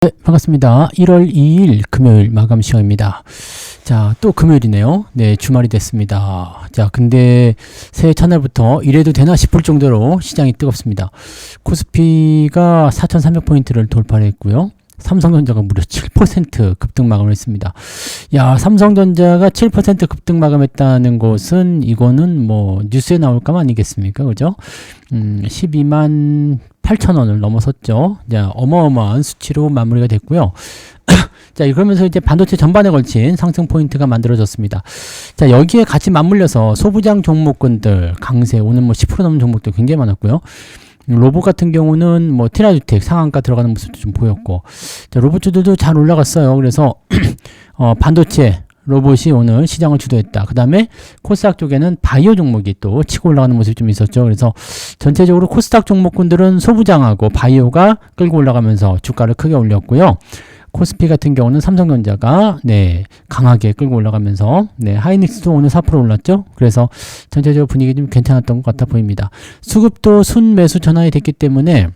네, 반갑습니다. 1월 2일 금요일 마감 시간입니다. 자, 또 금요일이네요. 네, 주말이 됐습니다. 자, 근데 새해 첫날부터 이래도 되나 싶을 정도로 시장이 뜨겁습니다. 코스피가 4,300포인트를 돌파를 했고요. 삼성전자가 무려 7% 급등 마감을 했습니다. 야, 삼성전자가 7% 급등 마감했다는 것은 이거는 뭐 뉴스에 나올까 아니겠습니까? 그죠? 12만 8천원을 넘어섰죠. 자, 어마어마한 수치로 마무리가 됐고요. 자, 그러면서 이제 반도체 전반에 걸친 상승 포인트가 만들어졌습니다. 자, 여기에 같이 맞물려서 소부장 종목군들 강세, 오늘 뭐 10% 넘는 종목도 굉장히 많았고요. 로봇 같은 경우는 뭐 티라주텍 상한가 들어가는 모습도 좀 보였고, 자, 로봇주들도 잘 올라갔어요. 그래서 반도체 로봇이 오늘 시장을 주도했다. 그 다음에 코스닥 쪽에는 바이오 종목이 또 치고 올라가는 모습이 좀 있었죠. 그래서 전체적으로 코스닥 종목군들은 소부장하고 바이오가 끌고 올라가면서 주가를 크게 올렸고요. 코스피 같은 경우는 삼성전자가 강하게 끌고 올라가면서 하이닉스도 오늘 4% 올랐죠. 그래서 전체적으로 분위기 좀 괜찮았던 것 같아 보입니다. 수급도 순매수 전환이 됐기 때문에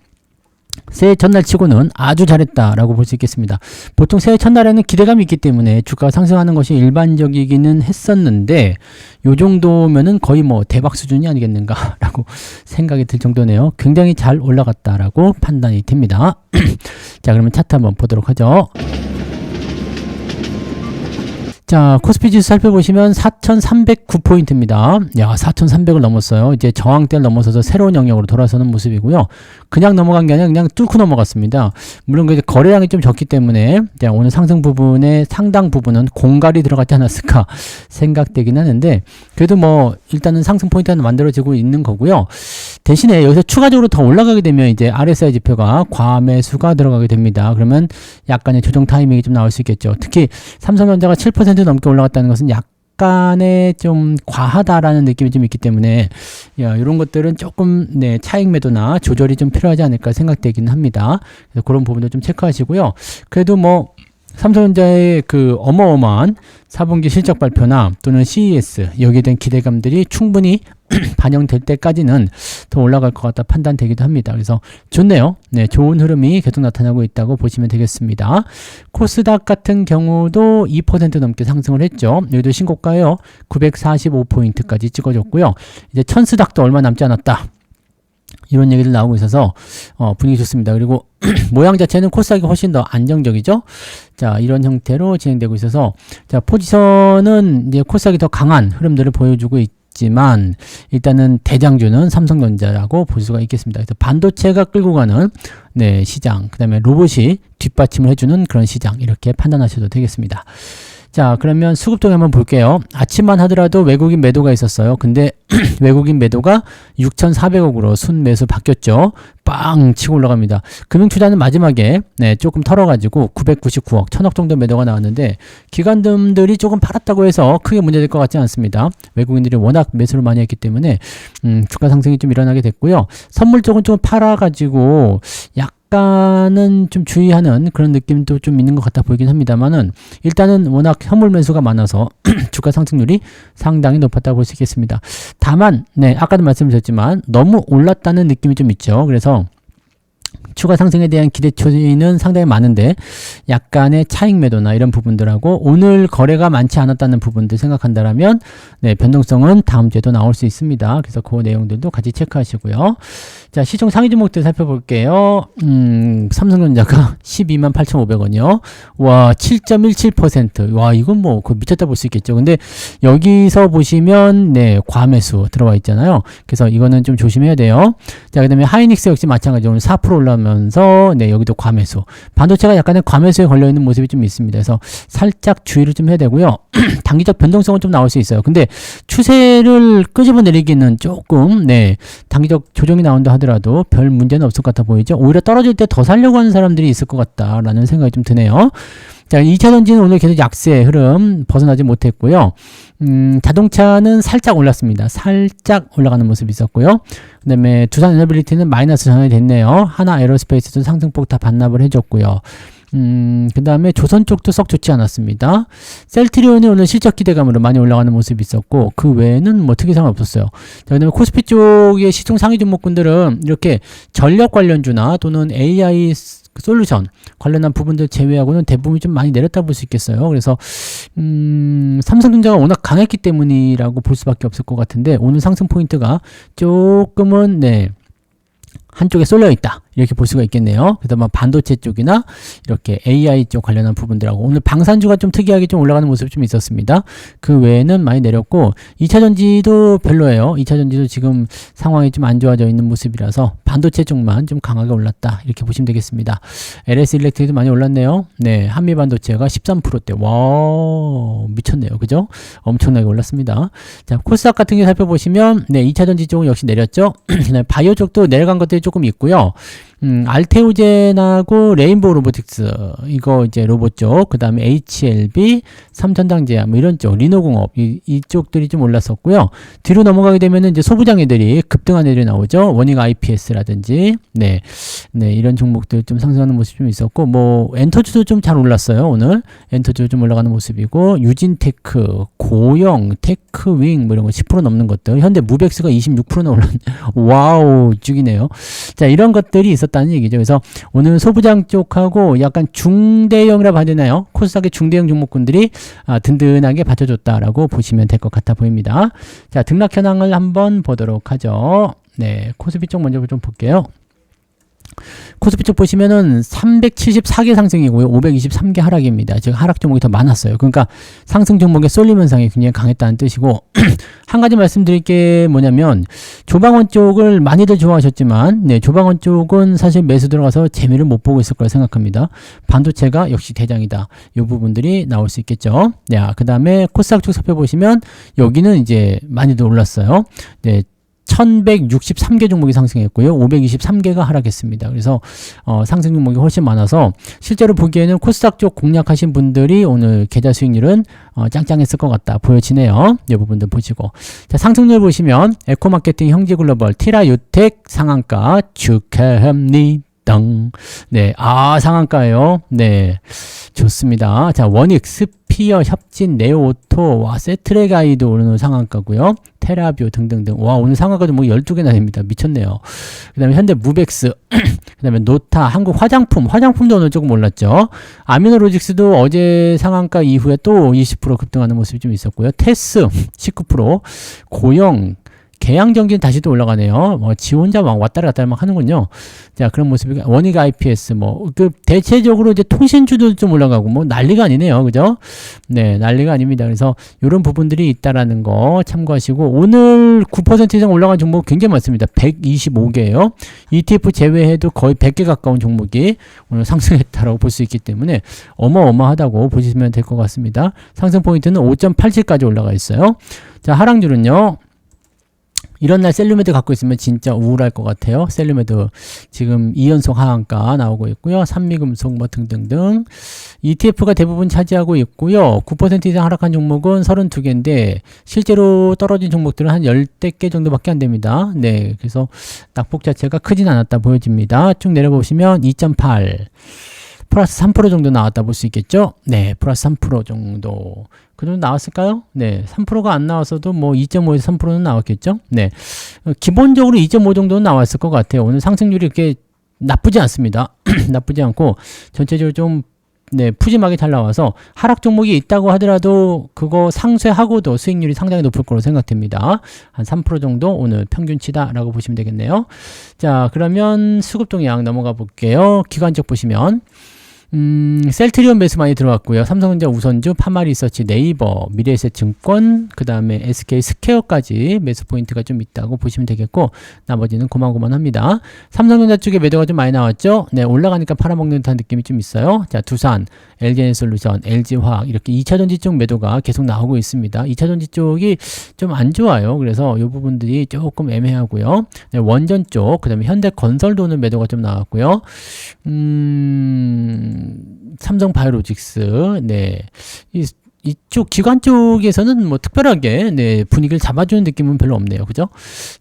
새해 첫날 치고는 아주 잘했다라고 볼 수 있겠습니다. 보통 새해 첫날에는 기대감이 있기 때문에 주가가 상승하는 것이 일반적이기는 했었는데 요 정도면은 거의 뭐 대박 수준이 아니겠는가라고 생각이 들 정도네요. 굉장히 잘 올라갔다라고 판단이 됩니다. 자, 그러면 차트 한번 보도록 하죠. 자, 코스피 지수 살펴보시면 4,309포인트입니다. 야, 4,300을 넘었어요. 이제 저항대를 넘어서서 새로운 영역으로 돌아서는 모습이고요. 그냥 넘어간 게 아니라 그냥 뚫고 넘어갔습니다. 물론 그 거래량이 좀 적기 때문에 자, 오늘 상승 부분의 상당 부분은 공갈이 들어갔지 않았을까 생각되긴 하는데, 그래도 뭐 일단은 상승 포인트는 만들어지고 있는 거고요. 대신에 여기서 추가적으로 더 올라가게 되면 이제 RSI 지표가 과매수가 들어가게 됩니다. 그러면 약간의 조정 타이밍이 좀 나올 수 있겠죠. 특히 삼성전자가 7% 넘게 올라갔다는 것은 약간의 좀 과하다라는 느낌이 좀 있기 때문에 이런 것들은 조금 차익 매도나 조절이 좀 필요하지 않을까 생각되긴 합니다. 그래서 그런 부분도 좀 체크하시고요. 그래도 뭐 삼성전자의 그 어마어마한 4분기 실적 발표나 또는 CES 여기에 대한 기대감들이 충분히 반영될 때까지는 더 올라갈 것 같다 판단되기도 합니다. 그래서 좋네요. 좋은 흐름이 계속 나타나고 있다고 보시면 되겠습니다. 코스닥 같은 경우도 2% 넘게 상승을 했죠. 여기도 신고가예요. 945포인트까지 찍어줬고요. 이제 천스닥도 얼마 남지 않았다. 이런 얘기들 나오고 있어서 분위기 좋습니다. 그리고 모양 자체는 코스닥이 훨씬 더 안정적이죠. 자, 이런 형태로 진행되고 있어서 자, 포지션은 이제 코스닥이 더 강한 흐름들을 보여주고 있지만 일단은 대장주는 삼성전자라고 볼 수가 있겠습니다. 그래서 반도체가 끌고 가는 시장, 그 다음에 로봇이 뒷받침을 해주는 그런 시장, 이렇게 판단하셔도 되겠습니다. 자, 그러면 수급동에 한번 볼게요. 아침만 하더라도 외국인 매도가 있었어요. 근데 외국인 매도가 6,400억으로 순매수 바뀌었죠. 빵 치고 올라갑니다. 금융투자는 마지막에 조금 털어가지고 999억, 1000억 정도 매도가 나왔는데 기관들이 조금 팔았다고 해서 크게 문제될 것 같지 않습니다. 외국인들이 워낙 매수를 많이 했기 때문에 주가 상승이 좀 일어나게 됐고요. 선물 쪽은 좀 팔아가지고 약간은 좀 주의하는 그런 느낌도 좀 있는 것 같아 보이긴 합니다만은 일단은 워낙 현물 매수가 많아서 주가 상승률이 상당히 높았다고 볼 수 있겠습니다. 다만 아까도 말씀드렸지만 너무 올랐다는 느낌이 좀 있죠. 그래서 추가 상승에 대한 기대치는 상당히 많은데 약간의 차익 매도나 이런 부분들하고 오늘 거래가 많지 않았다는 부분들 생각한다면 변동성은 다음 주에도 나올 수 있습니다. 그래서 그 내용들도 같이 체크하시고요. 자, 시총 상위 종목들 살펴볼게요. 삼성전자가 12만 8,500원이요. 와, 7.17%. 와, 이건 뭐 거의 미쳤다 볼 수 있겠죠. 근데 여기서 보시면 과매수 들어와 있잖아요. 그래서 이거는 좀 조심해야 돼요. 자, 그다음에 하이닉스 역시 마찬가지로 오늘 4% 올라오면서 여기도 과매수. 반도체가 약간의 과매수에 걸려 있는 모습이 좀 있습니다. 그래서 살짝 주의를 좀 해야 되고요. 단기적 변동성은 좀 나올 수 있어요. 근데 추세를 끄집어내리기는 조금 단기적 조정이 나온다 하더라도 별 문제는 없을 것 같아 보이죠. 오히려 떨어질 때 더 살려고 하는 사람들이 있을 것 같다라는 생각이 좀 드네요. 자, 2차전지는 오늘 계속 약세 흐름 벗어나지 못했고요. 자동차는 살짝 올랐습니다. 살짝 올라가는 모습이 있었고요. 그 다음에 두산 에너빌리티는 마이너스 전환이 됐네요. 하나 에어로스페이스도 상승폭 다 반납을 해줬고요. 그 다음에 조선 쪽도 썩 좋지 않았습니다. 셀트리온이 오늘 실적 기대감으로 많이 올라가는 모습이 있었고 그 외에는 뭐 특이사항은 없었어요. 자, 그 다음에 코스피 쪽의 시총 상위 종목군들은 이렇게 전력 관련주나 또는 AI 솔루션 관련한 부분들 제외하고는 대부분이 좀 많이 내렸다 볼 수 있겠어요. 그래서 삼성전자가 워낙 강했기 때문이라고 볼 수밖에 없을 것 같은데 오늘 상승 포인트가 조금은 한쪽에 쏠려 있다 이렇게 볼 수가 있겠네요. 그다음에 반도체 쪽이나 이렇게 AI 쪽 관련한 부분들하고 오늘 방산주가 좀 특이하게 좀 올라가는 모습이 좀 있었습니다. 그 외에는 많이 내렸고 2차전지도 별로예요. 2차전지도 지금 상황이 좀 안 좋아져 있는 모습이라서 반도체 쪽만 좀 강하게 올랐다 이렇게 보시면 되겠습니다. LS 일렉트릭도 많이 올랐네요. 네, 한미 반도체가 13%대. 와, 미쳤네요. 그죠? 엄청나게 올랐습니다. 자, 코스닥 같은 게 살펴보시면 2차전지 쪽은 역시 내렸죠. 그다음에 바이오 쪽도 내려간 것들이 조금 있고요. 알테오젠하고 레인보우 로보틱스 이거 이제 로봇 쪽, 그 다음에 HLB, 삼천당제약 뭐 이런 쪽, 리노공업 이쪽들이 좀 올랐었고요. 뒤로 넘어가게 되면은 이제 소부장 애들이 급등한 애들이 나오죠. 원익 IPS라든지 이런 종목들 좀 상승하는 모습이 좀 있었고 뭐 엔터주도 좀 잘 올랐어요. 오늘 엔터주 좀 올라가는 모습이고 유진테크, 고영, 테크윙 뭐 이런 거 10% 넘는 것들, 현대 무벡스가 26%나 올랐네. 와우, 죽이네요. 자, 이런 것들이 있었다는 얘기죠. 그래서 오늘 소부장 쪽하고 약간 중대형이라 봐야 되나요? 코스닥의 중대형 종목군들이 든든하게 받쳐줬다라고 보시면 될 것 같아 보입니다. 자, 등락 현황을 한번 보도록 하죠. 네, 코스피 쪽 먼저 좀 볼게요. 코스피 쪽 보시면은 374개 상승이고요. 523개 하락입니다. 즉 하락 종목이 더 많았어요. 그러니까 상승 종목의 쏠림 현상이 굉장히 강했다는 뜻이고 한 가지 말씀드릴 게 뭐냐면 조방원 쪽을 많이들 좋아하셨지만 조방원 쪽은 사실 매수 들어가서 재미를 못 보고 있을 거라 생각합니다. 반도체가 역시 대장이다. 이 부분들이 나올 수 있겠죠. 그 다음에 코스닥 쪽 살펴보시면 여기는 이제 많이들 올랐어요. 1163개 종목이 상승했고요. 523개가 하락했습니다. 그래서 상승 종목이 훨씬 많아서 실제로 보기에는 코스닥 쪽 공략하신 분들이 오늘 계좌 수익률은 짱짱했을 것 같다 보여지네요. 이 부분들 보시고 자, 상승률 보시면 에코마케팅, 형제글로벌, 티라유텍 상한가 축하합니다. 상한가예요. 좋습니다. 자, 원익, 스피어, 협진, 네오오토, 세트레가이드 오늘 상한가고요. 테라뷰 등등등. 와, 오늘 상한가도 뭐 12개나 됩니다. 미쳤네요. 그 다음에 현대 무벡스, 그 다음에 노타, 한국 화장품도 오늘 조금 올랐죠. 아미노로직스도 어제 상한가 이후에 또 20% 급등하는 모습이 좀 있었고요. 테스 19%, 고영, 계양전기는 다시 또 올라가네요. 지 혼자 막 왔다리 갔다리 막 하는군요. 자, 그런 모습이 원익 IPS 대체적으로 이제 통신주도 좀 올라가고 난리가 아니네요. 그죠? 난리가 아닙니다. 그래서 이런 부분들이 있다라는 거 참고하시고 오늘 9% 이상 올라간 종목 굉장히 많습니다. 125개예요. ETF 제외해도 거의 100개 가까운 종목이 오늘 상승했다라고 볼 수 있기 때문에 어마어마하다고 보시면 될 것 같습니다. 상승 포인트는 5.87까지 올라가 있어요. 자, 하락률은요. 이런 날 셀루메드 갖고 있으면 진짜 우울할 것 같아요. 셀루메드 지금 2연속 하한가 나오고 있고요. 산미금속 등등등 ETF가 대부분 차지하고 있고요. 9% 이상 하락한 종목은 32개인데 실제로 떨어진 종목들은 한 10개 정도밖에 안 됩니다. 그래서 낙폭 자체가 크진 않았다 보여집니다. 쭉 내려보시면 2.8 플러스 3% 정도 나왔다 볼 수 있겠죠? 플러스 3% 정도. 그 정도 나왔을까요? 3%가 안 나왔어도 2.5에서 3%는 나왔겠죠? 기본적으로 2.5 정도는 나왔을 것 같아요. 오늘 상승률이 그렇게 나쁘지 않습니다. 나쁘지 않고 전체적으로 좀 푸짐하게 잘 나와서 하락 종목이 있다고 하더라도 그거 상쇄하고도 수익률이 상당히 높을 거로 생각됩니다. 한 3% 정도 오늘 평균치다라고 보시면 되겠네요. 자, 그러면 수급 동향 넘어가 볼게요. 기관적 보시면 셀트리온 매수 많이 들어왔고요. 삼성전자 우선주, 파마리서치, 네이버, 미래에셋증권, 그 다음에 SK 스퀘어까지 매수 포인트가 좀 있다고 보시면 되겠고 나머지는 고만고만합니다. 삼성전자 쪽에 매도가 좀 많이 나왔죠. 올라가니까 팔아먹는 듯한 느낌이 좀 있어요. 자, 두산, LG에너솔루션, LG화학 이렇게 2차전지 쪽 매도가 계속 나오고 있습니다. 2차전지 쪽이 좀 안 좋아요. 그래서 이 부분들이 조금 애매하고요. 원전 쪽, 그 다음에 현대건설도 오늘 매도가 좀 나왔고요. 삼성바이오로직스, 이쪽 기관 쪽에서는 뭐 특별하게 네, 분위기를 잡아주는 느낌은 별로 없네요. 그죠?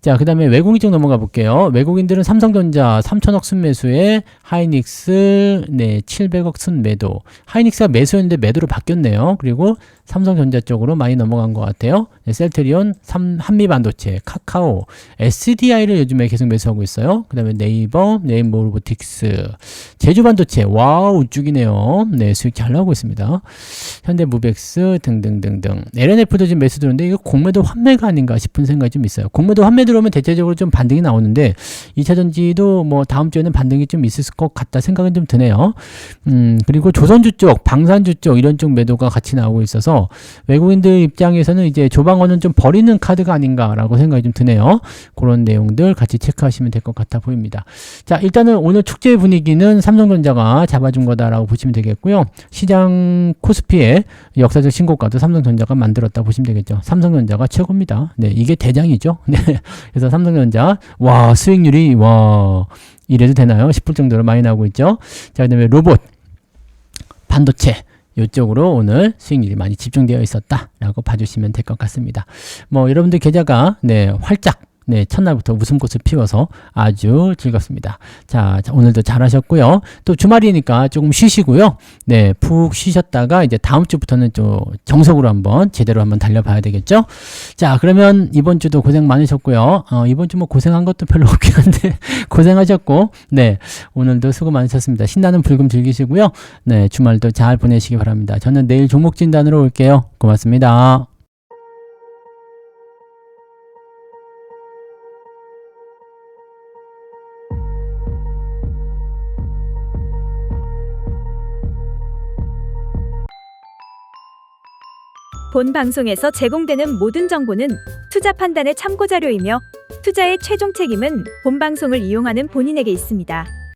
자, 그 다음에 외국인 쪽 넘어가 볼게요. 외국인들은 삼성전자 3천억 순매수에 하이닉스 네, 700억 순매도. 하이닉스가 매수였는데 매도로 바뀌었네요. 그리고 삼성전자 쪽으로 많이 넘어간 것 같아요. 네, 셀트리온, 한미반도체, 카카오, SDI를 요즘에 계속 매수하고 있어요. 그 다음에 네이버, 네임로보틱스, 제주반도체, 와우, 우쭉이네요. 네, 수익 잘 나오고 있습니다. 현대무벡스 등등등등. LNF도 지금 매수 들어오는데 이거 공매도 환매가 아닌가 싶은 생각이 좀 있어요. 공매도 환매 들어오면 대체적으로 좀 반등이 나오는데 2차전지도 뭐 다음 주에는 반등이 좀 있을 것 같다 생각은 좀 드네요. 그리고 조선주 쪽, 방산주 쪽 이런 쪽 매도가 같이 나오고 있어서 외국인들 입장에서는 이제 조방어는 좀 버리는 카드가 아닌가라고 생각이 좀 드네요. 그런 내용들 같이 체크하시면 될 것 같아 보입니다. 자, 일단은 오늘 축제 분위기는 삼성전자가 잡아준 거다라고 보시면 되겠고요. 시장 코스피의 역사적 신고가도 삼성전자가 만들었다 보시면 되겠죠. 삼성전자가 최고입니다. 네, 이게 대장이죠. 네, 그래서 삼성전자 와 수익률이 와 이래도 되나요? 10% 정도로 많이 나오고 있죠. 자, 그다음에 로봇, 반도체 이쪽으로 오늘 수익률이 많이 집중되어 있었다라고 봐주시면 될 것 같습니다. 뭐 여러분들 계좌가 네 활짝 네 첫날부터 웃음꽃을 피워서 아주 즐겁습니다. 자, 오늘도 잘하셨고요. 또 주말이니까 조금 쉬시고요. 네, 푹 쉬셨다가 이제 다음 주부터는 좀 정석으로 한번 제대로 한번 달려봐야 되겠죠. 자, 그러면 이번 주도 고생 많으셨고요. 이번 주 뭐 고생한 것도 별로 없긴 한데 고생하셨고, 네, 오늘도 수고 많으셨습니다. 신나는 불금 즐기시고요. 네, 주말도 잘 보내시기 바랍니다. 저는 내일 종목 진단으로 올게요. 고맙습니다. 본 방송에서 제공되는 모든 정보는 투자 판단의 참고 자료이며 투자의 최종 책임은 본 방송을 이용하는 본인에게 있습니다.